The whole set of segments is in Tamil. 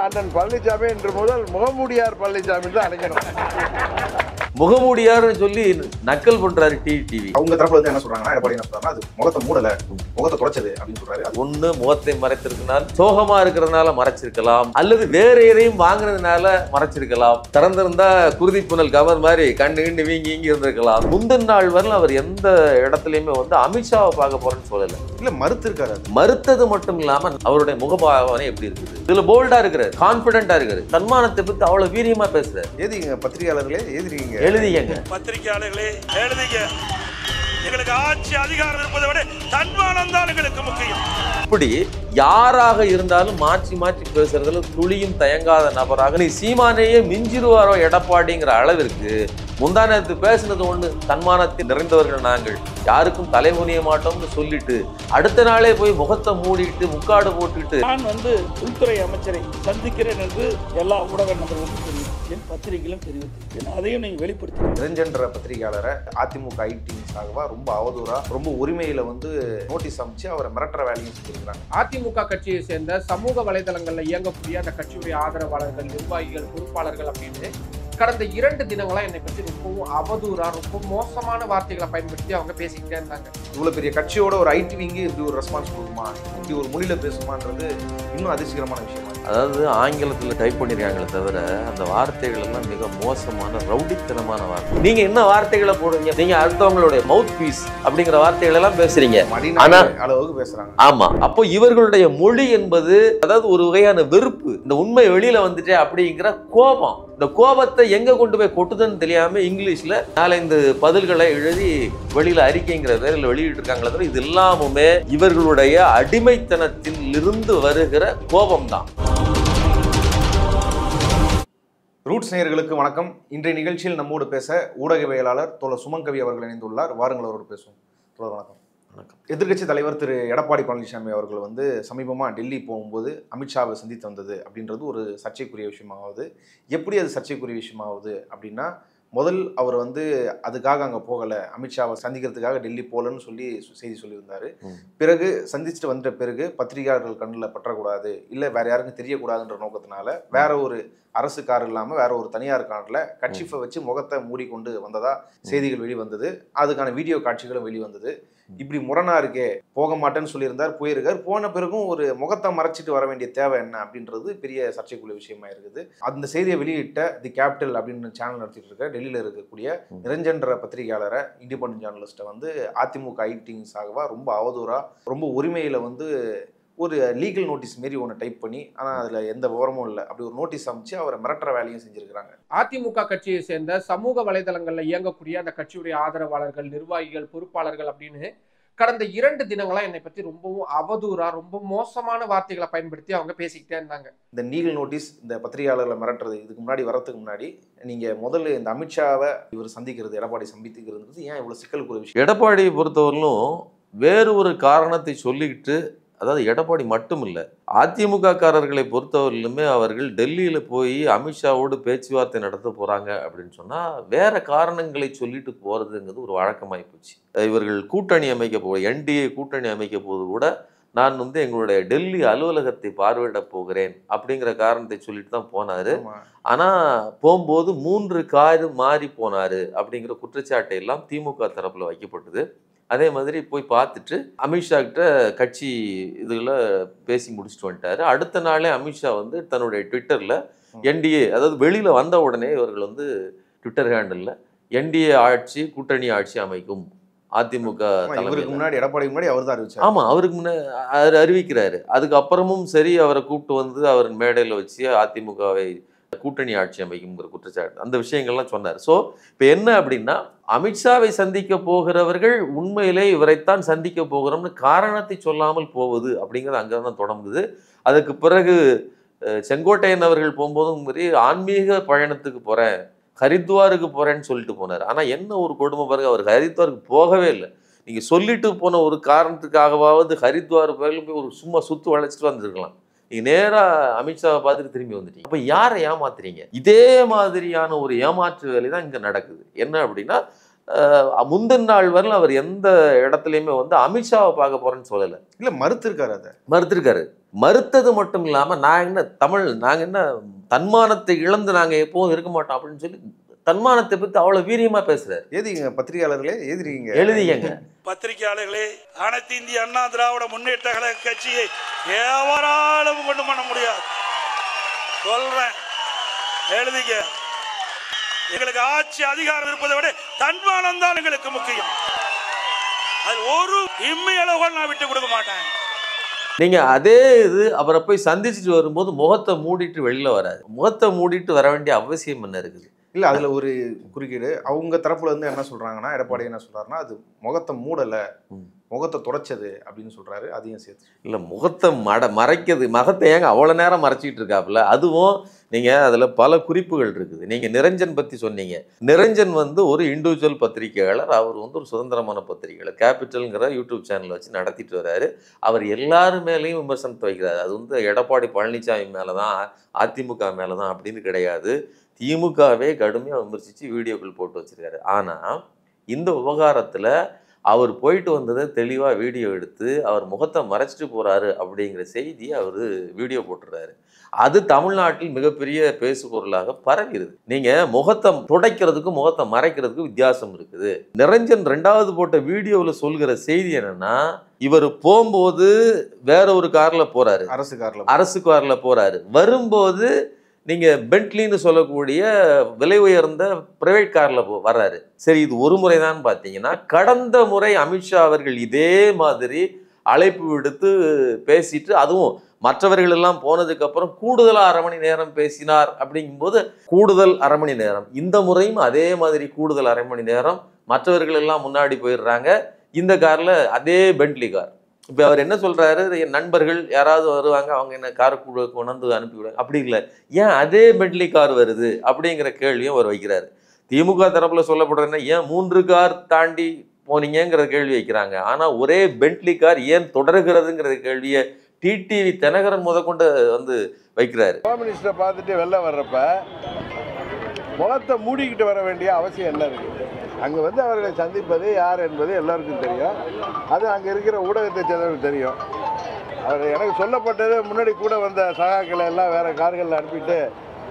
அண்ணன் பழனிசாமி என்று முதல் முகமூடியார் பழனிசாமி தான் அழைக்கணும். முகமூடியார்னு சொல்லி நக்கல் பண்றாரு டிவி. அவங்க தரப்புல இருந்து என்ன சொல்றாங்கன்னா, எடப்பாடி என்ன சொல்றாங்கன்னா, அது முகத்தை மூடல, முகத்தை குறைச்சது அப்படின்னு சொல்றாரு. ஒண்ணு முகத்தை மறைத்திருக்கனால சோகமா இருக்கிறதுனால மறைச்சிருக்கலாம், அல்லது வேற எதையும் வாங்குறதுனால மறைச்சிருக்கலாம். திறந்திருந்தா குருதி புனல் கவர் மாதிரி கண்டு கிண்டு வீங்கி இங்கி இருந்திருக்கலாம். முந்தின நாள் வரல அவர் எந்த இடத்துலயுமே அமித்ஷாவை பார்க்க போறேன்னு சொல்லல. இல்ல மறுத்திருக்காரு. மறுத்தது மட்டும் இல்லாம அவருடைய முகபாவனை எப்படி இருக்குது, இதுல போல்டா இருக்கிறாரு, கான்பிடென்டா இருக்காரு, தன்மானத்தை பத்தி அவ்வளவு வீரியமா பேசுறாரு. எழுதிங்க பத்திரிகையாளர்களே, எழுதிங்க, எழுதிங்க பத்திரிகையாளர்களே, எழுதிங்க. எங்களுக்கு ஆட்சி அதிகாரம் இருப்பதை விட தன்மானம் தான் எங்களுக்கு முக்கியம். இப்படி யாராக இருந்தாலும் மாற்றி மாற்றி பேசுறதுல துளியும் தயங்காத நபராக நீ சீமானையே மிஞ்சிருவாரோ எடப்பாடிங்கிற அளவிற்கு முந்தானத்து பேசினது ஒண்ணு, தன்மானத்தில் நிறைந்தவர்கள் நாங்கள், யாருக்கும் தலைமுனிய மாட்டோம்னு சொல்லிட்டு அடுத்த நாளே போய் முகத்தை மூடிட்டு முக்காடு போட்டுட்டு நான் உள்துறை அமைச்சரை சந்திக்கிறேன் என்று எல்லா ஊடக நபர்களும் தெரிவித்தேன், பத்திரிகைகளும் தெரிவித்தேன். அதையும் நீங்க வெளிப்படுத்த. நிரஞ்சன்ற பத்திரிகையாளரை அதிமுக ஐடி சாகவா ரொம்ப அவதூறா, ரொம்ப உரிமையில நோட்டீஸ் அமைச்சு அவரை மிரட்டுற வேலையும் செஞ்சிருக்காங்க. அதிமுக கட்சியை சேர்ந்த சமூக வலைதளங்கள்ல இயங்கக்கூடிய அந்த கட்சியுடைய ஆதரவாளர்கள், நிர்வாகிகள், பொறுப்பாளர்கள் அப்படின்னு கடந்த 2 தினங்களா என்னை பற்றி ரொம்பவும் அவதூறா, ரொம்ப மோசமான வார்த்தைகளை பயன்படுத்தி அவங்க பேசிக்கிட்டே இருந்தாங்க. இவ்வளவு பெரிய கட்சியோட ஒரு ஐடி விங்கு இப்படி ஒரு ரெஸ்பான்ஸ் கொடுக்குமா, இப்படி ஒரு மொழியில பேசுமான்றது இன்னும் அதிர்ச்சிகரமான விஷயமா. அதாவது ஆங்கிலத்தில் டைப் பண்ணிருக்காங்களே தவிர அந்த வார்த்தைகள் எல்லாம் மிக மோசமான ரவுடித்தனமான வார்த்தை. நீங்க என்ன வார்த்தைகளை போடுறீங்க, நீங்க அடுத்தவங்களுடைய மவுத் பீஸ் அப்படிங்கிற வார்த்தைகள் எல்லாம் பேசுறீங்க, ஆனா அளவுக்கு பேசுறாங்க. ஆமா, அப்போ இவர்களுடைய மொழி என்பது அதாவது ஒரு வகையான வெறுப்பு, இந்த உண்மை வெளியில வந்துட்டே அப்படிங்கிற கோபம். இந்த கோபத்தை எங்க கொண்டு போய் கொட்டுதுன்னு தெரியாம இங்கிலீஷ்ல 4-5 பதில்களை எழுதி வெளியில அறிக்கைங்கிற பேரில் வெளியிட்டு இருக்காங்களே தவிர இது எல்லாமுமே இவர்களுடைய அடிமைத்தனத்தில் இருந்து வருகிற கோபம் தான். ரூட்ஸ் நேயர்களுக்கு வணக்கம். இன்றைய நிகழ்ச்சியில் நம்மோடு பேச ஊடகவியலாளர் தோழர் சுமங்கவி அவர்கள் இணைந்துள்ளார். வாருங்கள் அவரோடு பேசுவோம். தோழர் வணக்கம். வணக்கம். எதிர்க்கட்சி தலைவர் திரு எடப்பாடி பழனிசாமி அவர்கள் சமீபமாக டெல்லி போகும்போது அமித்ஷாவை சந்தித்து வந்தது அப்படின்றது ஒரு சர்ச்சைக்குரிய விஷயமாகுது. எப்படி அது சர்ச்சைக்குரிய விஷயமாகுது அப்படின்னா, முதல் அவர் அதுக்காக அங்கே போகலை, அமித்ஷாவை சந்திக்கிறதுக்காக டெல்லி போகலன்னு சொல்லி செய்தி சொல்லியிருந்தார். பிறகு சந்திச்சுட்டு வந்துட்ட பிறகு பத்திரிகையாளர்கள் கண்ணில் பற்றக்கூடாது, இல்லை வேற யாருக்கும் தெரியக்கூடாதுன்ற நோக்கத்தினால வேற ஒரு அரசு கார் இல்லாமல் வேற ஒரு தனியார் காரில் கட்சிஃபை வச்சு முகத்தை மூடிக்கொண்டு வந்ததா செய்திகள் வெளிவந்தது. அதுக்கான வீடியோ காட்சிகளும் வெளிவந்தது. இப்படி முரணா இருக்கே, போக மாட்டேன்னு சொல்லியிருந்தார், போயிருக்கார். போன பிறகும் ஒரு முகத்தை மறைச்சிட்டு வர வேண்டிய தேவை என்ன அப்படின்றது பெரிய சர்ச்சைக்குள்ள விஷயமா இருக்குது. அந்த செய்தியை வெளியிட்ட தி கேபிட்டல் அப்படின்னு சேனல் நடத்திட்டு இருக்க டெல்லியில் இருக்கக்கூடிய நிரஞ்சன்ற பத்திரிகையாளரை, இண்டிபெண்டன்ட் ஜேர்னலிஸ்ட்டை அதிமுக ஐடிங்ஸாகவா ரொம்ப அவதூறா, ரொம்ப உரிமையில ஒரு லீகல் நோட்டீஸ் மாரி ஒன்று டைப் பண்ணி, ஆனால் அதில் எந்த விவரமும் இல்லை, அப்படி ஒரு நோட்டீஸ் அமைச்சு அவரை மிரட்டுற வேலையும் செஞ்சிருக்கிறாங்க. அதிமுக கட்சியை சேர்ந்த சமூக வலைதளங்கள்ல இயங்கக்கூடிய அந்த கட்சியுடைய ஆதரவாளர்கள், நிர்வாகிகள், பொறுப்பாளர்கள் அப்படின்னு கடந்த 2 தினங்களா என்னை பற்றி ரொம்பவும் அவதூறா, ரொம்ப மோசமான வார்த்தைகளை பயன்படுத்தி அவங்க பேசிக்கிட்டே இருந்தாங்க. இந்த லீகல் நோட்டீஸ், இந்த பத்திரிகையாளர்களை மிரட்டுறது, இதுக்கு முன்னாடி வரதுக்கு முன்னாடி நீங்க முதல்ல இந்த அமித்ஷாவை இவர் சந்திக்கிறது, எடப்பாடி சந்திக்கிறது ஏன் இவ்வளவு சிக்கலுக்குரிய விஷயம்? எடப்பாடியை பொறுத்தவரையிலும் வேறு ஒரு காரணத்தை சொல்லிக்கிட்டு, அதாவது எடப்பாடி மட்டும் இல்லை, அதிமுக காரர்களை பொறுத்தவரையிலுமே அவர்கள் டெல்லியில் போய் அமித்ஷாவோடு பேச்சுவார்த்தை நடத்த போகிறாங்க அப்படின்னு சொன்னால் வேற காரணங்களை சொல்லிட்டு போகிறதுங்கிறது ஒரு வழக்கமாகி போச்சு. இவர்கள் கூட்டணி அமைக்க என்டிஏ கூட்டணி அமைக்க போது கூட நான் எங்களுடைய டெல்லி அலுவலகத்தை பார்வையிட போகிறேன் அப்படிங்கிற காரணத்தை சொல்லிட்டு தான் போனார். ஆனால் போகும்போது 3 கார் மாறி போனார் அப்படிங்கிற குற்றச்சாட்டை எல்லாம் திமுக தரப்பில் வைக்கப்பட்டது. அதே மாதிரி போய் பார்த்துட்டு அமித்ஷா கிட்ட கட்சி இதில் பேசி முடிச்சுட்டு வந்துட்டார். அடுத்த நாளே அமித்ஷா தன்னுடைய ட்விட்டரில் என்டிஏ, அதாவது வெளியில் வந்த உடனே இவர்கள் ட்விட்டர் ஹேண்டலில் என்டிஏ ஆட்சி, கூட்டணி ஆட்சி அமைக்கும் அதிமுக முன்னாடி, எடப்பாடி முன்னாடி அவர் தான் அறிவிச்சார். ஆமாம், அவருக்கு முன்னாடி அறிவிக்கிறாரு. அதுக்கப்புறமும் சரி, அவரை கூப்பிட்டு அவர் மேடையில் வச்சு அதிமுகவை கூட்டணி ஆட்சி அமைக்கும்ங்கிற குற்றச்சாட்டு, அந்த விஷயங்கள்லாம் சொன்னார். ஸோ இப்போ என்ன அப்படின்னா, அமித்ஷாவை சந்திக்க போகிறவர்கள் உண்மையிலே இவரைத்தான் சந்திக்க போகிறோம்னு காரணத்தை சொல்லாமல் போவது அப்படிங்கிறது அங்கே தான் தொடங்குது. அதுக்கு பிறகு செங்கோட்டையன் அவர்கள் போகும்போதும் சரி, ஆன்மீக பயணத்துக்கு போகிறேன், ஹரித்வாருக்கு போகிறேன்னு சொல்லிட்டு போனார். ஆனால் என்ன ஒரு கொடுமை பாருங்க, அவர் ஹரித்வாருக்கு போகவே இல்லை. நீங்கள் சொல்லிட்டு போன ஒரு காரணத்துக்காகவாவது ஹரித்வார் போய் ஒரு சும்மா சுற்று வளைச்சிட்டு வந்துருக்கலாம். நீங்கள் நேராக அமித்ஷாவை பார்த்துட்டு திரும்பி வந்துட்டீங்க. அப்போ யாரை ஏமாத்துறீங்க? இதே மாதிரியான ஒரு ஏமாற்று வேலை தான் இங்கே நடக்குது. என்ன அப்படின்னா, முந்தின நாள் வரல அவர் எந்த இடத்துலையுமே அமித்ஷாவை பார்க்க போறேன்னு சொல்லலை. இல்லை, மறுத்திருக்காரு. அதை மறுத்திருக்காரு. மறுத்தது மட்டும் இல்லாமல் நாங்கள் என்ன தன்மானத்தை இழந்து நாங்கள் எப்போதும் இருக்க மாட்டோம் அப்படின்னு சொல்லி தன்மானத்தை பற்றி அவ்வளோ வீரியமாக பேசுகிறார். எழுதிங்க பத்திரிகையாளர்களே, எழுதிங்க. பத்திரிகையாளர்களே, அனைத்து இந்திய அண்ணா திராவிட முன்னேற்ற கழக கட்சியை எவராலும் கொண்டு பண்ண முடியாது. சொல்றேன், எழுதிங்க. எங்களுக்கு ஆட்சி அதிகாரம் இருப்பதை விட தன்மானம் தான் எங்களுக்கு முக்கியம். அது ஒரு இம்மையளவு நான் விட்டு கொடுக்க மாட்டேன். நீங்க அதே இது அவரை போய் சந்திச்சுட்டு வரும்போது முகத்தை மூடிட்டு வெளியில வராது. முகத்தை மூடிட்டு வர வேண்டிய அவசியம் என்ன இருக்குது? இல்லை, அதில் ஒரு குறுக்கீடு. அவங்க தரப்புல இருந்து என்ன சொல்றாங்கன்னா, எடப்பாடி என்ன சொல்றாருன்னா, அது முகத்தை மூடலை, முகத்தை துடைச்சது அப்படின்னு சொல்றாரு. அதையும் சேர்த்து இல்லை, முகத்தை மறைக்கிறது, முகத்தை ஏங்க அவ்வளோ நேரம் மறைச்சிக்கிட்டு இருக்காப்புல. அதுவும் நீங்கள் அதில் பல குறிப்புகள் இருக்குது. நீங்கள் நிரஞ்சன் பற்றி சொன்னீங்க. நிரஞ்சன் வந்து ஒரு இண்டிவிஜுவல் பத்திரிகையாளர். அவர் வந்து ஒரு சுதந்திரமான பத்திரிகையாளர். கேபிட்டல்ங்கிற யூடியூப் சேனல் வச்சு நடத்திட்டு வர்றாரு. அவர் எல்லாரும் மேலேயும் விமர்சனத்தை வைக்கிறாரு. அது வந்து எடப்பாடி பழனிசாமி மேலே தான், அதிமுக மேலே தான் அப்படின்னு கிடையாது. திமுகவே கடுமையாக விமர்சித்து வீடியோக்கள் போட்டு வச்சிருக்காரு. ஆனால் இந்த விவகாரத்தில் அவர் போயிட்டு வந்ததை தெளிவாக வீடியோ எடுத்து அவர் முகத்தை மறைச்சிட்டு போகிறாரு அப்படிங்கிற செய்தியை அவர் வீடியோ போட்டுறாரு. அது தமிழ்நாட்டில் மிகப்பெரிய பேசு பொருளாக பரவிடுது. நீங்கள் முகத்தை துடைக்கிறதுக்கும் முகத்தை மறைக்கிறதுக்கும் வித்தியாசம் இருக்குது. நிரஞ்சன் 2வது போட்ட வீடியோவில் சொல்கிற செய்தி என்னன்னா, இவர் போகும்போது வேற ஒரு காரில் போகிறாரு, அரசு காரில் போகிறாரு. வரும்போது நீங்கள் பென்ட்லின்னு சொல்லக்கூடிய விலை உயர்ந்த பிரைவேட் காரில் வர்றாரு. சரி, இது ஒரு முறை தான் பார்த்தீங்கன்னா, கடந்த முறை அமித்ஷா அவர்கள் இதே மாதிரி அழைப்பு விடுத்து பேசிட்டு, அதுவும் மற்றவர்கள் எல்லாம் போனதுக்கப்புறம் கூடுதலாக 1/2 மணி நேரம் பேசினார். அப்படிங்கும்போது கூடுதல் 1/2 மணி நேரம். இந்த முறையும் அதே மாதிரி கூடுதல் 1/2 மணி நேரம். மற்றவர்கள் எல்லாம் முன்னாடி போயிடுறாங்க. இந்த காரில் அதே பென்ட்லி கார். இப்போ அவர் என்ன சொல்கிறாரு, என் நண்பர்கள் யாராவது வருவாங்க, அவங்க என்ன காரை கொண்டு அனுப்பிவிடுவாங்க. அப்படி இல்லை, ஏன் அதே பென்ட்லி கார் வருது அப்படிங்கிற கேள்வியும் அவர் வைக்கிறாரு. திமுக தரப்பில் சொல்லப்படுறதுன்னா, ஏன் 3 கார் தாண்டி போனீங்கிற கேள்வி வைக்கிறாங்க. ஆனால் ஒரே பென்ட்லி கார் ஏன் தொடர்கிறதுங்கிற கேள்வியை டிடிவி தினகரன் முதற்கொண்டு வந்து வைக்கிறாரு. ஹோம் மினிஸ்டரை பார்த்துட்டு வெளில வர்றப்ப முகத்தை மூடிக்கிட்டு வர வேண்டிய அவசியம் என்ன இருக்குது? அங்கே வந்து அவர்களை சந்திப்பது யார் என்பது எல்லாருக்கும் தெரியும். அது அங்கே இருக்கிற ஊடகத்தை சேர்ந்தவர்களுக்கு தெரியும். அவர் எனக்கு சொல்லப்பட்டது, முன்னாடி கூட வந்த சகாக்களை எல்லாம் வேற கார்களில் அனுப்பிட்டு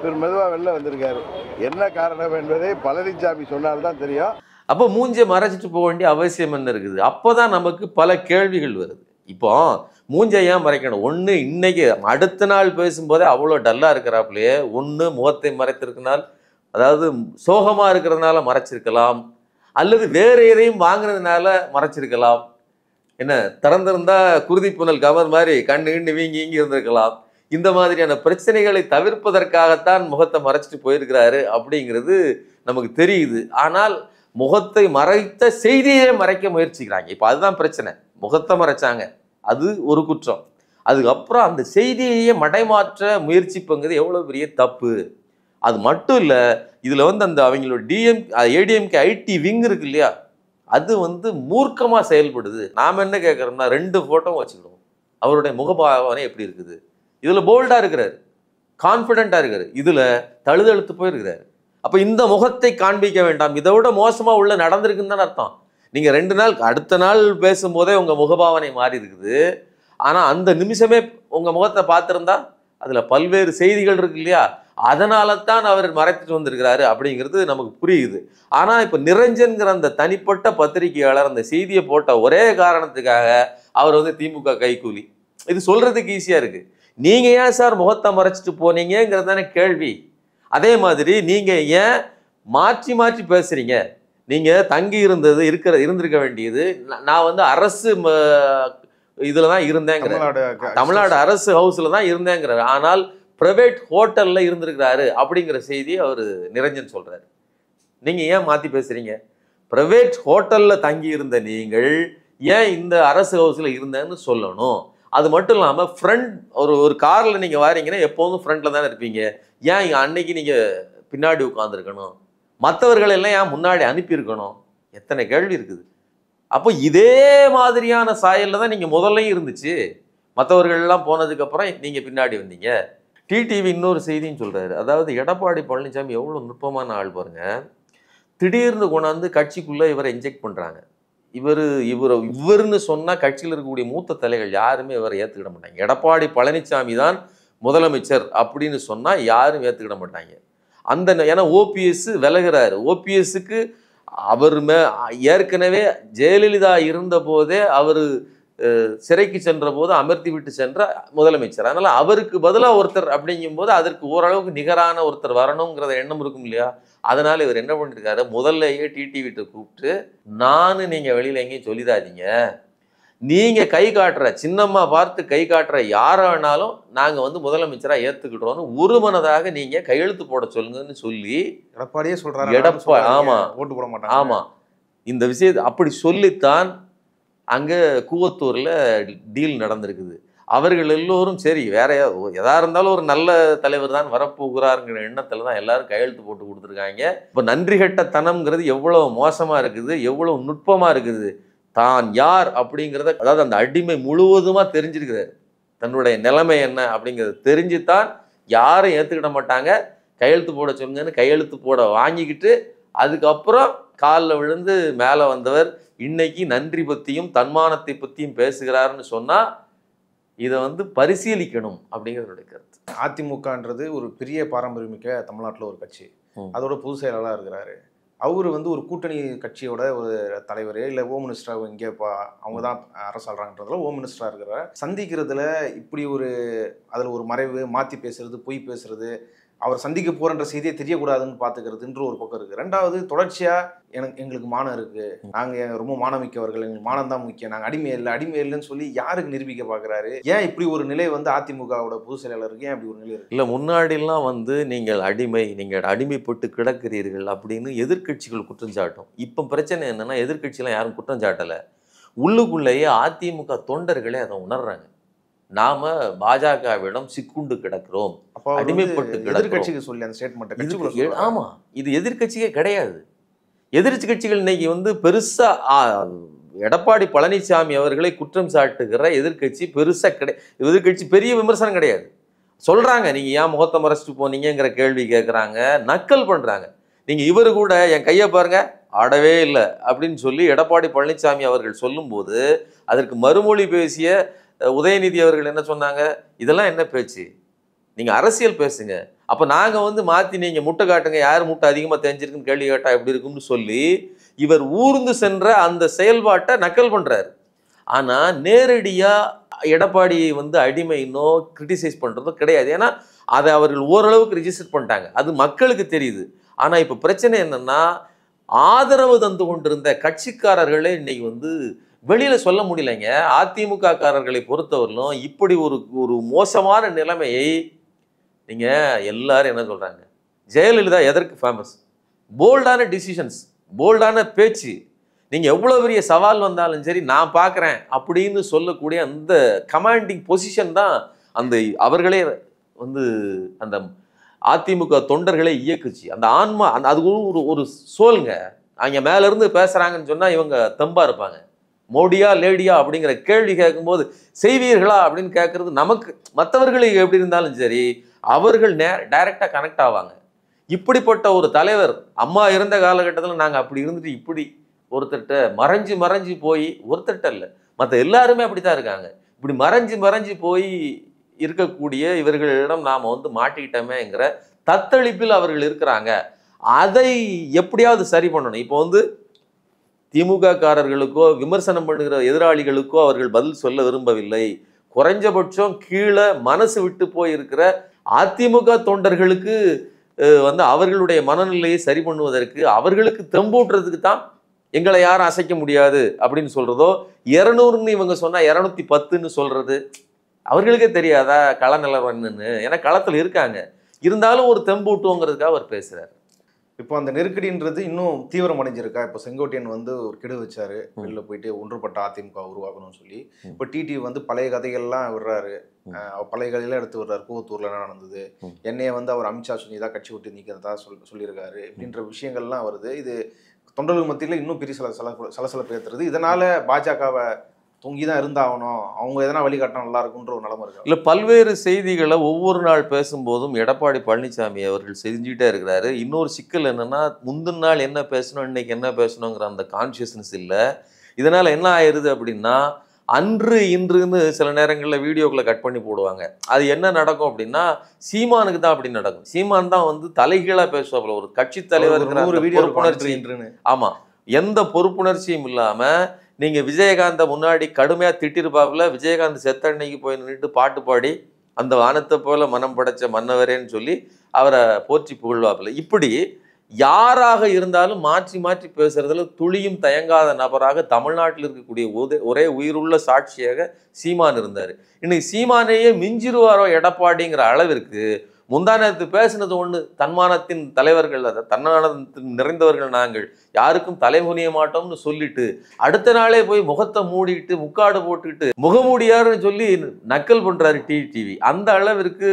இவர் மெதுவாக வெளில வந்திருக்காரு. என்ன காரணம் என்பதை பழனிசாமி சொன்னால்தான் தெரியும். அப்போ மூஞ்சை மறைச்சிட்டு போக வேண்டிய அவசியம் என்ன இருக்குது? அப்போதான் நமக்கு பல கேள்விகள் வருது. இப்போ மூஞ்சை ஏன் மறைக்கணும்? ஒன்று, இன்னைக்கு அடுத்த நாள் பேசும்போதே அவ்வளோ டல்லாக இருக்கிறாப்புலையே, ஒன்று முகத்தை மறைத்திருக்கனால், அதாவது சோகமாக இருக்கிறதுனால மறைச்சிருக்கலாம், அல்லது வேறு எதையும் வாங்கினதுனால மறைச்சிருக்கலாம். என்ன, திறந்திருந்தா குருதி புனல் கவர் மாதிரி கண்ணு வீங்கி இருந்திருக்கலாம். இந்த மாதிரியான பிரச்சனைகளை தவிர்ப்பதற்காகத்தான் முகத்தை மறைச்சிட்டு போயிருக்கிறாரு அப்படிங்கிறது நமக்கு தெரியுது. ஆனால் முகத்தை மறைத்த செய்தியே மறைக்க முயற்சிக்கிறாங்க. இப்போ அதுதான் பிரச்சனை. முகத்தை மறைச்சாங்க, அது ஒரு குற்றம். அதுக்கப்புறம் அந்த செய்தியையே மடைமாற்ற முயற்சிப்புங்கிறது எவ்வளோ பெரிய தப்பு. அது மட்டும் இல்லை, இதில் வந்து அந்த அவங்களோட ஏடிஎம்கே ஐடி விங் இருக்கு இல்லையா, அது வந்து மூர்க்கமாக செயல்படுது. நாம் என்ன கேட்குறோம்னா, 2 ஃபோட்டோவும் வச்சுக்கிடுவோம். அவருடைய முகபாவனை எப்படி இருக்குது? இதில் போல்டாக இருக்கிறாரு, கான்ஃபிடென்ட்டாக இருக்காரு, இதில் தழுதழுத்து போயிருக்கிறாரு. அப்போ இந்த முகத்தை காண்பிக்க வேண்டாம், இதை விட மோசமாக உள்ள நடந்திருக்குன்னு தானே அர்த்தம். நீங்கள் 2 நாள் அடுத்த நாள் பேசும்போதே உங்கள் முகபாவனை மாறி இருக்குது. ஆனால் அந்த நிமிஷமே உங்கள் முகத்தை பார்த்துருந்தா அதில் பல்வேறு செய்திகள் இருக்கு இல்லையா, அதனால தான் அவர் மறைத்துட்டு வந்திருக்கிறாரு அப்படிங்கிறது நமக்கு புரியுது. ஆனால் இப்போ நிரஞ்சன்கிற அந்த தனிப்பட்ட பத்திரிகையாளர் அந்த செய்தியை போட்ட ஒரே காரணத்துக்காக அவர் வந்து திமுக கைக்கூலி. இது சொல்றதுக்கு ஈஸியாக இருக்குது. நீங்கள் ஏன் சார் முகத்தை மறைச்சிட்டு போனீங்கிறது தானே கேள்வி. அதே மாதிரி நீங்கள் ஏன் மாற்றி மாற்றி பேசுகிறீங்க? நீங்கள் தங்கி இருந்திருக்க வேண்டியது, நான் வந்து அரசு இதில் தான் இருந்தேங்கிற, தமிழ்நாடு அரசு ஹவுஸில் தான் இருந்தேங்கிறார். ஆனால் பிரைவேட் ஹோட்டலில் இருந்திருக்கிறாரு அப்படிங்கிற செய்தியை அவர் நிரஞ்சன் சொல்கிறார். நீங்கள் ஏன் மாற்றி பேசுகிறீங்க? பிரைவேட் ஹோட்டலில் தங்கி இருந்த நீங்கள் ஏன் இந்த அரசு ஹவுஸில் இருந்தேன்னு சொல்லணும். அது மட்டும் இல்லாமல் ஃப்ரண்ட் ஒரு காரில் நீங்கள் வாரீங்கன்னா எப்போதும் ஃப்ரண்ட்டில் தானே இருப்பீங்க. ஏன் அன்னைக்கு நீங்கள் பின்னாடி உட்காந்துருக்கணும்? மற்றவர்கள் எல்லாம் ஏன் முன்னாடி அனுப்பியிருக்கணும்? எத்தனை கேள்வி இருக்குது. அப்போ இதே மாதிரியான சாயலில் தான் நீங்கள் முதல்லையும் இருந்துச்சு. மற்றவர்கள்லாம் போனதுக்கப்புறம் நீங்கள் பின்னாடி வந்தீங்க. டிடிவி இன்னொரு செய்தின்னு சொல்கிறாரு. அதாவது எடப்பாடி பழனிசாமி எவ்வளோ நுட்பமான ஆள் பாருங்க. திடீர்னு கொண்டாந்து கட்சிக்குள்ளே இவரை இன்ஜெக்ட் பண்ணுறாங்க. இவருன்னு சொன்னா கட்சியில் இருக்கக்கூடிய மூத்த தலைகள் யாருமே இவரை ஏத்துக்கிட மாட்டாங்க. எடப்பாடி பழனிசாமி தான் முதலமைச்சர் அப்படின்னு சொன்னா யாரும் ஏத்துக்கிட மாட்டாங்க. ஏன்னா ஓபிஎஸ் விலகிறாரு. ஓபிஎஸ்க்கு அவர் ஏற்கனவே ஜெயலலிதா இருந்த போதே அவர் சிறைக்கு சென்ற போது அமர்த்தி விட்டு சென்ற முதலமைச்சர். அதனால அவருக்கு பதிலாக ஒருத்தர் அப்படிங்கும்போது அதற்கு ஓரளவுக்கு நிகரான ஒருத்தர் வரணுங்கிறத எண்ணம் இருக்கும் இல்லையா? அதனால இவர் என்ன பண்ணிருக்காரு, முதல்லையே டிடிவிட்ட கூப்பிட்டு நீங்க வெளியில எங்கேயும் சொல்லிடாதீங்க, நீங்க கை காட்டுற சின்னம்மா பார்த்து கை காட்டுற யாரை வேணாலும் நாங்க முதலமைச்சரா ஏத்துக்கிட்டோம்னு ஒரு மனதாக நீங்க கையெழுத்து போட சொல்லுங்கன்னு சொல்லி எடப்பாடியே சொல்றாரு. ஆமா ஓட்டு போட மாட்டாங்க. ஆமா, இந்த விஷயத்தை அப்படி சொல்லித்தான் அங்கே கூவத்தூரில் டீல் நடந்திருக்குது. அவர்கள் எல்லோரும் சரி வேற எதா இருந்தாலும் ஒரு நல்ல தலைவர் தான் வரப்போகிறாருங்கிற எண்ணத்தில் தான் எல்லாரும் கையெழுத்து போட்டு கொடுத்துருக்காங்க. இப்போ நன்றி கெட்ட தனம்ங்கிறது எவ்வளோ மோசமாக இருக்குது, எவ்வளோ நுட்பமாக இருக்குது. தான் யார் அப்படிங்கிறத, அதாவது அந்த அடிமை முழுவதுமாக தெரிஞ்சிருக்கிறார், தன்னுடைய நிலைமை என்ன அப்படிங்கிறத தெரிஞ்சுத்தான் யாரும் ஏற்றுக்கிட மாட்டாங்க. கையெழுத்து போட சொல்லுங்கன்னு கையெழுத்து போட வாங்கிக்கிட்டு அதுக்கப்புறம் காலில் விழுந்து மேலே வந்தவர் இன்னைக்கு நன்றி பற்றியும் தன்மானத்தை பற்றியும் பேசுகிறாருன்னு சொன்னால் இதை பரிசீலிக்கணும் அப்படிங்கிறதுடைய கருத்து. அதிமுகன்றது ஒரு பெரிய பாரம்பரியமிக்க தமிழ்நாட்டில் ஒரு கட்சி. அதோட பொதுச் செயலாளராக இருக்கிறாரு. அவர் ஒரு கூட்டணி கட்சியோட ஒரு தலைவர், இல்லை ஹோம் மினிஸ்டராக இங்கே அவங்க தான் அரசாள்றாங்கன்றதுல ஹோம் மினிஸ்டராக இருக்கிறார். சந்திக்கிறதுல இப்படி அதில் ஒரு மறைவு, மாற்றி பேசுறது, பொய் பேசுறது, அவர் சந்திக்க போறன்ற செய்தியை தெரியக்கூடாதுன்னு பார்த்துக்கிறதுன்ற ஒரு பக்கம் இருக்குது. ரெண்டாவது, தொடர்ச்சியாக எங்களுக்கு மானம் இருக்குது, நாங்கள் ரொம்ப மானமிக்கவர்கள், எங்களுக்கு மானம் தான் முக்கியம், நாங்கள் அடிமை இல்லைன்னு சொல்லி யாருக்கு நிரூபிக்க பார்க்குறாரு? ஏன் இப்படி ஒரு நிலை அதிமுகவோட பொதுச் செயலாளருக்கு ஏன் அப்படி ஒரு நிலை இருக்கு? இல்லை, முன்னாடிலாம் நீங்கள் அடிமைப்பட்டு கிடக்கிறீர்கள் அப்படின்னு எதிர்கட்சிகள் குற்றம் சாட்டும். இப்போ பிரச்சனை என்னன்னா எதிர்கட்சியெல்லாம் யாரும் குற்றம் சாட்டலை, உள்ளுக்குள்ளேயே அதிமுக தொண்டர்களே அதை உணர்றாங்க. நாம பாஜகவிடம் சிக்குண்டு கிடக்கிறோம், அடிமைப்பட்டு எதிர்கட்சிக்கு சொல்லி அந்த ஸ்டேட்மெண்ட். ஆமா, இது எதிர்கட்சியே கிடையாது. எதிர்கட்சிகள் இன்னைக்கு பெருசா எடப்பாடி பழனிசாமி அவர்களை குற்றம் சாட்டுகிற எதிர்கட்சி பெருசா எதிர்கட்சி பெரிய விமர்சனம் கிடையாது. சொல்றாங்க, நீங்க ஏன் முகத்தை மறைச்சிட்டு போனீங்கிற கேள்வி கேட்கறாங்க, நக்கல் பண்றாங்க. நீங்க இவரு கூட என் கையை பாருங்க ஆடவே இல்லை அப்படின்னு சொல்லி எடப்பாடி பழனிசாமி அவர்கள் சொல்லும்போது அதற்கு மறுமொழி பேசிய உதயநிதி அவர்கள் என்ன சொன்னாங்க, இதெல்லாம் என்ன பேச்சு, நீங்க அரசியல் பேசுங்க, அப்ப நாங்க மாத்தி நீங்க முட்டை காட்டுங்க, யார் முட்டை அதிகமா தெரிஞ்சிருக்குன்னு கேள்வி கேட்டா எப்படி இருக்குன்னு சொல்லி இவர் ஊர்ந்து சென்ற அந்த செயல்பாட்டை நக்கல் பண்றாரு. ஆனா நேரடியா எடப்பாடியை அடிமைனோ கிரிட்டிசைஸ் பண்றதோ கிடையாது. ஏன்னா அதை அவர்கள் ஓரளவுக்கு ரிஜிஸ்டர் பண்ணிட்டாங்க, அது மக்களுக்கு தெரியுது. ஆனா இப்ப பிரச்சனை என்னன்னா ஆதரவு தந்து கொண்டிருந்த கட்சிக்காரர்களே இன்னைக்கு வெளியில சொல்ல முடியலைங்க. அதிமுக காரர்களை பொறுத்தவரையிலும் இப்படி ஒரு மோசமான நிலைமையை நீங்க எல்லாரும் என்ன சொல்றாங்க, ஜெயலலிதா எதற்கு ஃபேமஸ், போல்டான டிசிஷன்ஸ், போல்டான பேச்சு, நீங்க எவ்வளவு பெரிய சவால் வந்தாலும் சரி நான் பார்க்குறேன் அப்படின்னு சொல்லக்கூடிய அந்த கமாண்டிங் பொசிஷன் தான் அவர்களே அந்த அதிமுக தொண்டர்களை இயக்குச்சு. அந்த ஆன்மா அது ஒரு சோல்ங்க. அவங்க மேல இருந்து பேசுறாங்கன்னு சொன்னா இவங்க தெம்பா இருப்பாங்க. மோடியா லேடியா அப்படிங்கிற கேள்வி கேட்கும்போது செய்வீர்களா அப்படின்னு கேட்கறது நமக்கு, மற்றவர்களுக்கு எப்படி இருந்தாலும் சரி அவர்கள் டைரக்டா கனெக்ட் ஆவாங்க. இப்படிப்பட்ட ஒரு தலைவர் அம்மா இருந்த காலகட்டத்தில் நாங்கள் அப்படி இருந்துட்டு இப்படி ஒருத்தர்கிட்ட மறைஞ்சு போய், ஒருத்தர்கிட்ட இல்லை மற்ற எல்லாருமே அப்படித்தான் இருக்காங்க, இப்படி மறைஞ்சு போய் இருக்கக்கூடிய இவர்களிடம் நாம் மாட்டிக்கிட்டோமேங்கிற தத்தளிப்பில் அவர்கள் இருக்கிறாங்க. அதை எப்படியாவது சரி பண்ணணும். இப்போ திமுக காரர்களுக்கோ விமர்சனம் பண்ணுகிற எதிராளிகளுக்கோ அவர்கள் பதில் சொல்ல விரும்பவில்லை. குறைஞ்சபட்சம் கீழே மனசு விட்டு போயிருக்கிற அதிமுக தொண்டர்களுக்கு அவர்களுடைய மனநிலையை சரி பண்ணுவதற்கு, அவர்களுக்கு தெம்பூட்டுறதுக்கு தான் எங்களை யாரும் அசைக்க முடியாது அப்படின்னு சொல்றதோ, 200ன்னு இவங்க சொன்னா 210ன்னு சொல்றது அவர்களுக்கே தெரியாதா கள நிலவரன்னு? ஏன்னா களத்தில் இருக்காங்க, இருந்தாலும் ஒரு தெம்பூட்டுவோங்கிறதுக்காக அவர் பேசுறாரு. இப்போ அந்த நெருக்கடின்றது இன்னும் தீவிரம் அடைஞ்சிருக்கா? இப்போ செங்கோட்டையன் ஒரு கெடு வச்சாரு, வெளில போயிட்டு ஒன்றுபட்ட அதிமுக உருவாக்கணும்னு சொல்லி. இப்போ டிடி பழைய கதைகள்லாம் விடுறாரு, பழைய கதையெல்லாம் எடுத்து விடுறாரு. கூவத்தூர்ல என்ன நடந்தது, என்னைய அவர் அமித்ஷா சொல்லி தான் கட்சி விட்டு நீக்கிறதா சொல்லியிருக்காரு அப்படின்ற விஷயங்கள்லாம் வருது. இது தொண்டர்கள் மத்தியில் இன்னும் பெரிய சலசலப்பு ஏற்றுறது. இதனால பாஜகவை தூங்கி தான் இருந்தாகணும், அவங்க எதனா வழிகாட்டினா நல்லா இருக்குன்ற ஒரு நிலைமை இருக்கு. இல்லை, பல்வேறு செய்திகளை ஒவ்வொரு நாள் பேசும்போதும் எடப்பாடி பழனிசாமி அவர்கள் செஞ்சுக்கிட்டே இருக்கிறாரு. இன்னொரு சிக்கல் என்னன்னா, முந்தின நாள் என்ன பேசணும் இன்னைக்கு என்ன பேசணுங்கிற அந்த கான்சியஸ்னஸ் இல்லை. இதனால என்ன ஆயிருது அப்படின்னா, அன்று இன்றுன்னு சில நேரங்களில் வீடியோக்களை கட் பண்ணி போடுவாங்க. அது என்ன நடக்கும் அப்படின்னா, சீமானுக்கு தான் அப்படி நடக்கும். சீமான் தான் வந்து தலைகீழா பேசுவாப்புல. ஒரு கட்சி தலைவருங்கிற அந்த பொறுப்புணர்ச்சி. ஆமா, எந்த பொறுப்புணர்ச்சியும் இல்லாம நீங்க விஜயகாந்த முன்னாடி கடுமையா திட்டிருப்பாப்புல. விஜயகாந்த் செத்த அன்னைக்கு போய் நின்றுட்டு பாட்டு பாடி அந்த வானத்தை போல மனம் படைச்ச மன்னவரேன்னு சொல்லி அவரை போற்றி புகழ்வாப்புல. இப்படி யாராக இருந்தாலும் மாற்றி மாற்றி பேசுறதுல துளியும் தயங்காத நபராக தமிழ்நாட்டில் இருக்கக்கூடிய ஒரே உயிருள்ள சாட்சியாக சீமான் இருந்தார். இன்னைக்கு சீமானையே மிஞ்சிருவாரோ எடப்பாடிங்கிற அளவிற்கு முந்தா நேரத்து பேசினது ஒன்று, தன்மானத்தின் தலைவர்கள், தன்மானத்தின் நிறைந்தவர்கள் நாங்கள், யாருக்கும் தலைமுனிய மாட்டோம்னு சொல்லிட்டு அடுத்த நாளே போய் முகத்தை மூடிட்டு முக்காடு போட்டுக்கிட்டு முகமூடியாருன்னு சொல்லி நக்கல் பண்றாரு டிவி. அந்த அளவிற்கு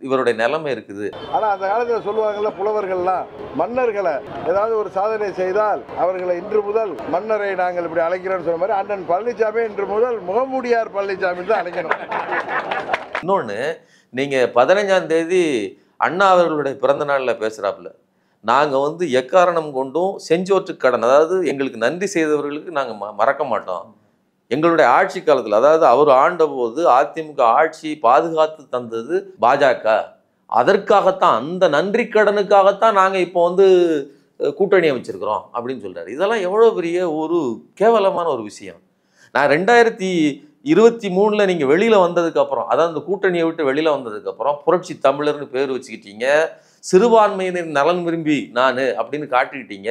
இவருடைய நிலைமை இருக்குது. ஆனா அந்த காலத்துல சொல்லுவாங்கல்ல புலவர்கள்லாம், மன்னர்களை ஏதாவது ஒரு சாதனை செய்தால் அவர்களை இன்று முதல் மன்னரை நாங்கள் இப்படி அழைக்கிறோம்னு சொன்ன மாதிரி அண்ணன் பழனிசாமி இன்று முதல் முகமூடியார் பழனிசாமி தான் அழைக்கணும். இன்னொன்று, நீங்க 15ஆம் தேதி அண்ணா அவர்களுடைய பிறந்த நாளில் பேசுறாப்புல, நாங்கள் வந்து எக்காரணம் கொண்டும் செஞ்சோற்று கடன், அதாவது எங்களுக்கு நன்றி செய்தவர்களுக்கு நாங்கள் மறக்க மாட்டோம். எங்களுடைய ஆட்சி காலத்தில், அதாவது அவர் ஆண்ட போது அதிமுக ஆட்சி பாதுகாத்து தந்தது பாஜக, அதற்காகத்தான், அந்த நன்றி கடனுக்காகத்தான் நாங்கள் இப்போ வந்து கூட்டணி அமைச்சிருக்கிறோம் அப்படின்னு சொல்றாரு. இதெல்லாம் எவ்வளோ பெரிய ஒரு கேவலமான ஒரு விஷயம். நான் 2023 நீங்கள் வெளியில் வந்ததுக்கப்புறம், அதாவது அந்த கூட்டணியை விட்டு வெளியில் வந்ததுக்கப்புறம் புரட்சி தமிழர்னு பேர் வச்சுக்கிட்டீங்க, சிறுபான்மையினர் நலன் விரும்பி நான் அப்படின்னு காட்டிக்கிட்டீங்க,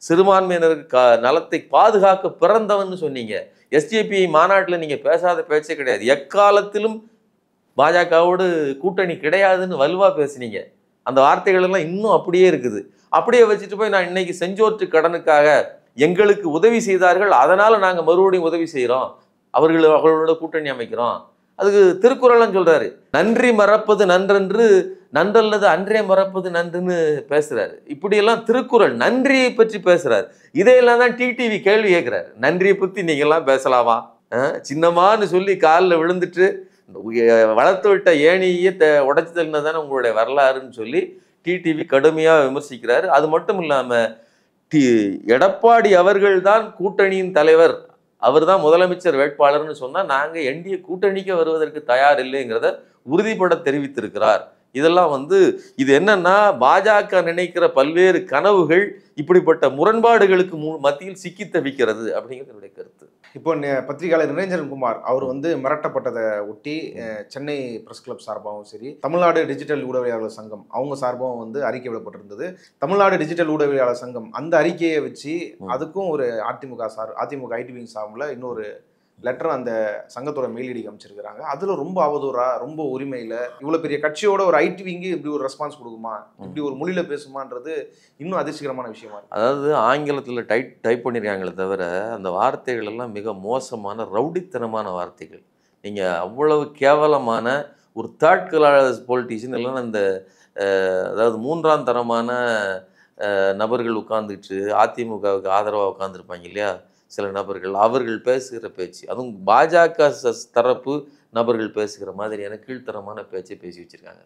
சிறுபான்மையினருக்கு நலத்தை பாதுகாக்க பிறந்தவன்னு சொன்னீங்க. எஸ்டிபி மாநாட்டில் நீங்கள் பேசாத பேச்சே கிடையாது. எக்காலத்திலும் பாஜகவோடு கூட்டணி கிடையாதுன்னு வலுவாக பேசுனீங்க. அந்த வார்த்தைகள் எல்லாம் இன்னும் அப்படியே இருக்குது. அப்படியே வச்சுட்டு போய் நான் இன்னைக்கு செஞ்சோற்று கடனுக்காக எங்களுக்கு உதவி செய்தார்கள், அதனால நாங்கள் மறுபடியும் உதவி செய்கிறோம், அவர்களோட கூட்டணி அமைக்கிறோம். அதுக்கு திருக்குறள்னு சொல்றாரு, நன்றி மறப்பது நன்றென்று, நன்றல்லது அன்றே மறப்பது நன்றுன்னு பேசுறாரு. இப்படியெல்லாம் திருக்குறள் நன்றியை பற்றி பேசுறாரு. இதையெல்லாம் தான் டிடிவி கேள்வி கேட்கிறாரு, நன்றியை பற்றி நீங்கெல்லாம் பேசலாமா? சின்னமான்னு சொல்லி காலில் விழுந்துட்டு வளர்த்து விட்ட ஏணியை உடைச்சு தள்ளினதானே உங்களுடைய வரலாறுன்னு சொல்லி டிடிவி கடுமையாக விமர்சிக்கிறாரு. அது மட்டும் இல்லாமல் எடப்பாடி அவர்கள் தான் கூட்டணியின் தலைவர், அவர் தான் முதலமைச்சர் வேட்பாளர்னு சொன்னால் நாங்கள் என்டிஏ கூட்டணிக்கு வருவதற்கு தயார் இல்லைங்கிறத உறுதிப்பட தெரிவித்திருக்கிறார். இதெல்லாம் வந்து இது என்னன்னா, பாஜக நினைக்கிற பல்வேறு கனவுகள் இப்படிப்பட்ட முரண்பாடுகளுக்கு மத்தியில் சிக்கி தவிக்கிறது அப்படிங்கிறது கருத்து. இப்போ பத்திரிகையாளர் நிரஞ்சன் குமார் அவர் வந்து மிரட்டப்பட்டதை ஒட்டி சென்னை பிரஸ் கிளப் சார்பாகவும் சரி, தமிழ்நாடு டிஜிட்டல் ஊடகவியலாளர் சங்கம் அவங்க சார்பாகவும் வந்து அறிக்கை விடப்பட்டிருந்தது. தமிழ்நாடு டிஜிட்டல் ஊடகவியலாளர் சங்கம் அந்த அறிக்கையை வச்சு அதுக்கும் ஒரு அதிமுக ஐடிவிங் சார்பில் இன்னொரு லெட்டர் அந்த சங்கத்தோட மெயிலிடிக்கு அமைச்சிருக்கிறாங்க. அதுல ரொம்ப அவதூறா, ரொம்ப உரிமையில, இவ்வளவு பெரிய கட்சியோட ஒரு ஐடிவிங்கு இப்படி ஒரு ரெஸ்பான்ஸ் கொடுக்குமா, இப்படி ஒரு மொழியில பேசுமான்றது இன்னும் அதிர்ச்சிகரமான விஷயமா இருக்கு. அதாவது ஆங்கிலத்தில் டைப் பண்ணியிருக்காங்களே தவிர அந்த வார்த்தைகள் எல்லாம் மிக மோசமான ரவுடித்தனமான வார்த்தைகள். நீங்கள் அவ்வளவு கேவலமான ஒரு தேர்ட் கிளாஸ் பொலிட்டிஷியன் இல்லைன்னா இந்த அதாவது 3ஆம் தரமான நபர்கள் உட்கார்ந்துட்டு அதிமுகவுக்கு ஆதரவாக உட்காந்துருப்பாங்க இல்லையா சில நபர்கள், அவர்கள் பேசுகிற பேச்சு, அதுவும் பாஜக தரப்பு நபர்கள் பேசுகிற மாதிரியான கீழ்த்தரமான பேச்சை பேசி வச்சுருக்காங்க.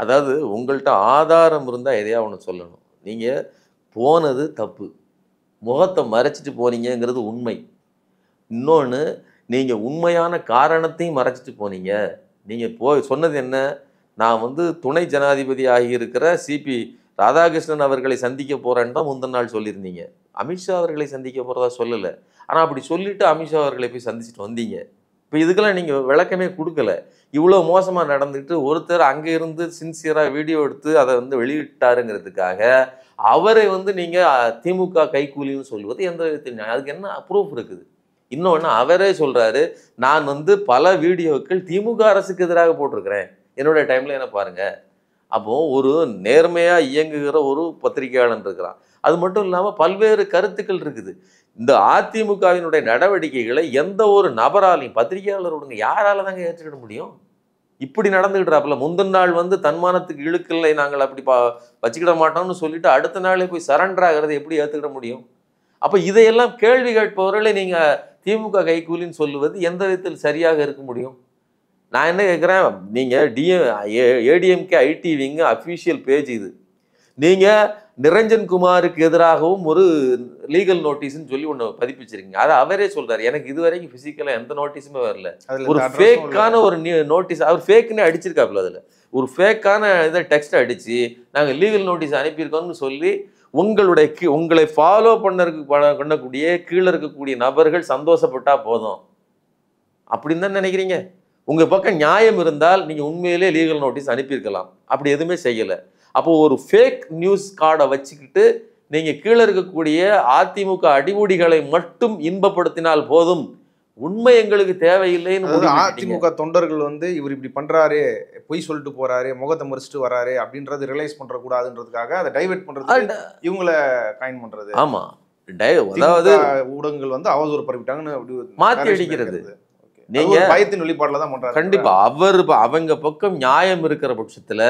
அதாவது உங்கள்கிட்ட ஆதாரம் இருந்தால் எதையா ஒன்று சொல்லணும். நீங்கள் போனது தப்பு, முகத்தை மறைச்சிட்டு போனீங்கிறது உண்மை. இன்னொன்று, நீங்கள் உண்மையான காரணத்தையும் மறைச்சிட்டு போனீங்க. நீங்கள் சொன்னது என்ன, நான் வந்து துணை ஜனாதிபதி ஆகியிருக்கிற சிபி ராதாகிருஷ்ணன் அவர்களை சந்திக்க போகிறேன்னு தான் முந்தின நாள் சொல்லியிருந்தீங்க. அமித்ஷா அவர்களை சந்திக்க போகிறதா சொல்லலை. ஆனால் அப்படி சொல்லிவிட்டு அமித்ஷா அவர்களை போய் சந்திச்சுட்டு வந்தீங்க. இப்போ இதுக்கெல்லாம் நீங்கள் விளக்கமே கொடுக்கல. இவ்வளோ மோசமாக நடந்துட்டு ஒருத்தர் அங்கே இருந்து சின்சியராக வீடியோ எடுத்து அதை வந்து வெளியிட்டாருங்கிறதுக்காக அவரை வந்து நீங்கள் திமுக கைக்கூலின்னு சொல்வது எந்த விதத்தில், அதுக்கு என்ன ப்ரூஃப் இருக்குது? இன்னொன்று, அவரே சொல்கிறாரு, நான் வந்து பல வீடியோக்கள் திமுக அரசுக்கு எதிராக போட்டிருக்கிறேன், என்னுடைய டைமில் என்ன பாருங்கள். அப்போது ஒரு நேர்மையாக இயங்குகிற ஒரு பத்திரிகையாளன் இருக்கிறான். அது மட்டும் இல்லாமல் பல்வேறு கருத்துக்கள் இருக்குது. இந்த அதிமுகவினுடைய நடவடிக்கைகளை எந்த ஒரு நபராலையும், பத்திரிகையாளரோடுங்க யாரால தாங்க ஏற்றுக்கிட முடியும்? இப்படி நடந்துக்கிட்டாப்புல முந்தின நாள் வந்து தன்மானத்துக்கு இழுக்கலை, நாங்கள் அப்படி வச்சுக்கிட மாட்டோம்னு சொல்லிட்டு அடுத்த நாளே போய் சரண்டர் ஆகிறத எப்படி ஏற்றுக்கிட முடியும்? அப்போ இதையெல்லாம் கேள்வி கேட்பவர்களை நீங்கள் திமுக கைக்கூலின்னு சொல்லுவது எந்த விதத்தில் சரியாக இருக்க முடியும்? நான் என்ன கேட்குறேன், நீங்கள் ஏடிஎம்கே ஐடிவிங்க அஃபீஷியல் பேஜ் இது, நீங்கள் நிரஞ்சன் குமாருக்கு எதிராகவும் ஒரு லீகல் நோட்டீஸ்ன்னு சொல்லி ஒன்று பதிப்பிச்சிருக்கீங்க. அதை அவரே சொல்றாரு, எனக்கு இதுவரைக்கும் பிசிக்கலா எந்த நோட்டீஸுமே வரல, ஒரு ஃபேக்கான ஒரு நோட்டீஸ் அவர் ஃபேக்குன்னு அடிச்சிருக்காப்புல, அதில் ஒரு ஃபேக்கான இதை டெக்ஸ்ட் அடிச்சு நாங்கள் லீகல் நோட்டீஸ் அனுப்பியிருக்கோம்னு சொல்லி உங்களை ஃபாலோ பண்ணக்கூடிய கீழே இருக்கக்கூடிய நபர்கள் சந்தோஷப்பட்டா போதும் அப்படின்னு தான் நினைக்கிறீங்க. உங்க பக்கம் நியாயம் இருந்தால் நீங்க உண்மையிலே லீகல் நோட்டீஸ் அனுப்பியிருக்கலாம். அப்படி எதுவுமே செய்யலை. அப்போ ஒரு ஃபேக் நியூஸ் கார்டை வச்சுக்கிட்டு நீங்க கீழே இருக்கக்கூடிய அதிமுக அடிமுடிகளை மட்டும் இன்பப்படுத்தினால் போதும், உண்மை எங்களுக்கு தேவையில்லைன்னு. அதிமுக தொண்டர்கள் வந்து இவர் இப்படி பண்றாரு, பொய் சொல்லிட்டு போறாரு, முகத்தை மறைச்சிட்டு வராரு அப்படின்றது ரியலைஸ் பண்ற கூடாதுன்றதுக்காக அதை டைவர்ட் பண்றது, இவங்களை காயின் பண்றது. ஆமா, அதாவது ஊடகங்கள் வந்து அவதூறு பரப்பிட்டாங்கன்னு அப்படி மாத்தி அடிக்கிறது. நீங்க பயத்தின் வெளிப்பாடுல தான் பண்றாங்க. கண்டிப்பா அவங்க பக்கம் நியாயம் இருக்கிற பட்சத்துல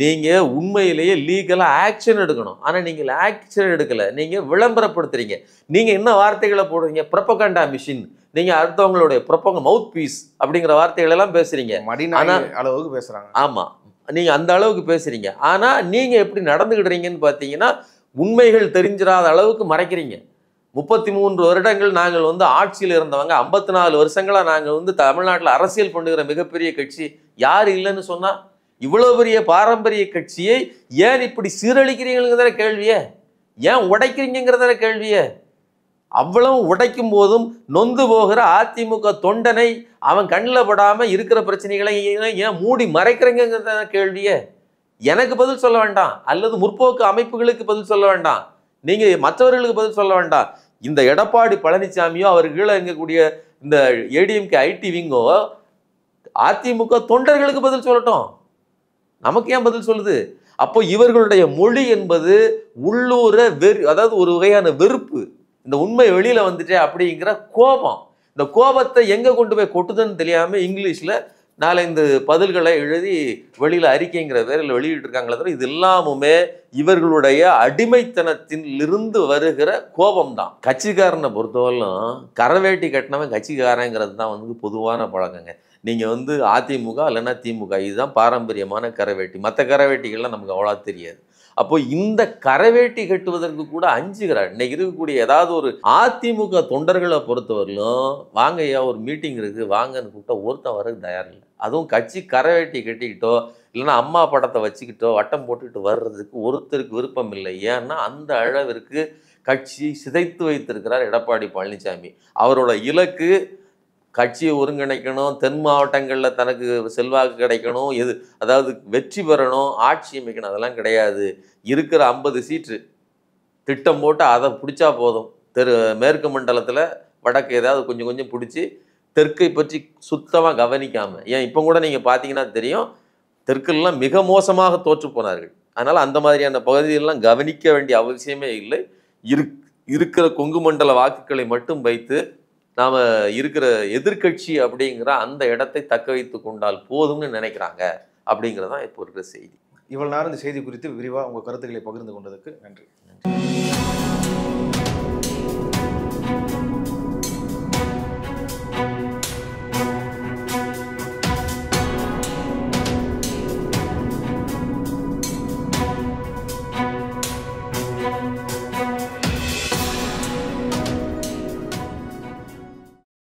நீங்க உண்மையிலேயே லீகலா ஆக்ஷன் எடுக்கணும். ஆனா நீங்க ஆக்ஷன் எடுக்கல, நீங்க விளம்பரப்படுத்துறீங்க. நீங்க என்ன வார்த்தைகளை போடுறீங்க, ப்ரொபகண்டா மிஷின், நீங்க அடுத்தவங்களுடைய மவுத் பீஸ் அப்படிங்கிற வார்த்தைகள் எல்லாம் பேசுறீங்க. அளவுக்கு பேசுறாங்க. ஆமா, நீங்க அந்த அளவுக்கு பேசுறீங்க. ஆனா நீங்க எப்படி நடந்துக்கிடுறீங்கன்னு பாத்தீங்கன்னா உண்மைகள் தெரிஞ்சிடாத அளவுக்கு மறைக்கிறீங்க. 33 வருடங்கள் நாங்கள் வந்து ஆட்சியில் இருந்தவங்க, 54 வருஷங்களா நாங்கள் வந்து தமிழ்நாட்டில் அரசியல் பண்ணுகிற மிகப்பெரிய கட்சி யார் இல்லைன்னு சொன்னா, இவ்வளவு பெரிய பாரம்பரிய கட்சியை ஏன் இப்படி சீரழிக்கிறீங்கிறத கேள்வியே, ஏன் உடைக்கிறீங்கிறத கேள்வியே. அவ்வளவு உடைக்கும் போதும் நொந்து போகிற அதிமுக தொண்டனை அவன் கண்ணில் படாம இருக்கிற பிரச்சனைகளை ஏன் மூடி மறைக்கிறீங்கிறத கேள்வியே. எனக்கு பதில் சொல்ல வேண்டாம், அல்லது முற்போக்கு அமைப்புகளுக்கு பதில் சொல்ல வேண்டாம், நீங்க மற்றவர்களுக்கு பதில் சொல்ல வேண்டாம். இந்த எடப்பாடி பழனிசாமியோ அவர் கீழே இருக்கக்கூடிய இந்த ஏடிஎம்கே ஐடி விங்கோ அதிமுக தொண்டர்களுக்கு பதில் சொல்லட்டும், நமக்கு ஏன் பதில் சொல்லுது? அப்போ இவர்களுடைய மொழி என்பது உள்ளூர அதாவது ஒரு வகையான வெறுப்பு, இந்த உண்மை வெளியில வந்துட்டே அப்படிங்கிற கோபம். இந்த கோபத்தை எங்க கொண்டு போய் கொட்டுதுன்னு தெரியாம இங்கிலீஷ்ல நாலந்து பதில்களை எழுதி வெளியில அறிக்கைங்கிற பேரில் வெளியிட்டு இருக்காங்களே தவிர இது எல்லாமுமே இவர்களுடைய அடிமைத்தனத்திலிருந்து வருகிற கோபம் தான். கட்சிக்காரனை பொறுத்தவரையிலும் கரவேட்டி கட்டினவன் கட்சிக்காரங்கிறது தான் வந்து பொதுவான பழக்கங்க. நீங்க வந்து அதிமுக இல்லைன்னா திமுக, இதுதான் பாரம்பரியமான கரவேட்டி. மற்ற கரவேட்டிகள்லாம் நமக்கு அவ்வளோ தெரியாது. அப்போ இந்த கரவேட்டி கட்டுவதற்கு கூட அஞ்சுகிறார். இன்னைக்கு இருக்கக்கூடிய ஏதாவது ஒரு அதிமுக தொண்டர்களை பொறுத்தவரையிலும் வாங்க ஐயா ஒரு மீட்டிங் இருக்கு வாங்கன்னு கூப்பிட்டா ஒருத்தன் வரது தயாரில்லை. அதுவும் கட்சி கரவேட்டி கட்டிக்கிட்டோ இல்லைன்னா அம்மா படத்தை வச்சுக்கிட்டோ வட்டம் போட்டுக்கிட்டு வர்றதுக்கு ஒருத்தருக்கு விருப்பம் இல்லை. ஏன்னா அந்த அளவிற்கு கட்சி சிதைத்து வைத்திருக்கிறார் எடப்பாடி பழனிசாமி. அவரோட இலக்கு கட்சியை ஒருங்கிணைக்கணும், தென் மாவட்டங்களில் தனக்கு செல்வாக்கு கிடைக்கணும், அதாவது வெற்றி பெறணும், ஆட்சி அமைக்கணும், அதெல்லாம் கிடையாது. இருக்கிற 50 சீட்டு திட்டம் போட்டு அதை பிடிச்சா போதும். மேற்கு மண்டலத்தில் வடக்கு ஏதாவது கொஞ்சம் கொஞ்சம் பிடிச்சி தெற்கை பற்றி சுத்தமாக கவனிக்காமல், ஏன் இப்போ கூட நீங்கள் பார்த்தீங்கன்னா தெரியும் தெற்குலாம் மிக மோசமாக தோற்று போனார்கள். அதனால் அந்த மாதிரியான பகுதிகளெலாம் கவனிக்க வேண்டிய அவசியமே இல்லை. இருக்கிற கொங்கு மண்டல வாக்குகளை மட்டும் வைத்து நாம் இருக்கிற எதிர்கட்சி அப்படிங்கிற அந்த இடத்தை தக்க வைத்து கொண்டால் போதும்னு நினைக்கிறாங்க அப்படிங்கிறதான் இப்போ இருக்கிற செய்தி. இவ்வளவு நேரம் இந்த செய்தி குறித்து விரிவாக உங்கள் கருத்துக்களை பகிர்ந்து கொண்டதுக்கு நன்றி.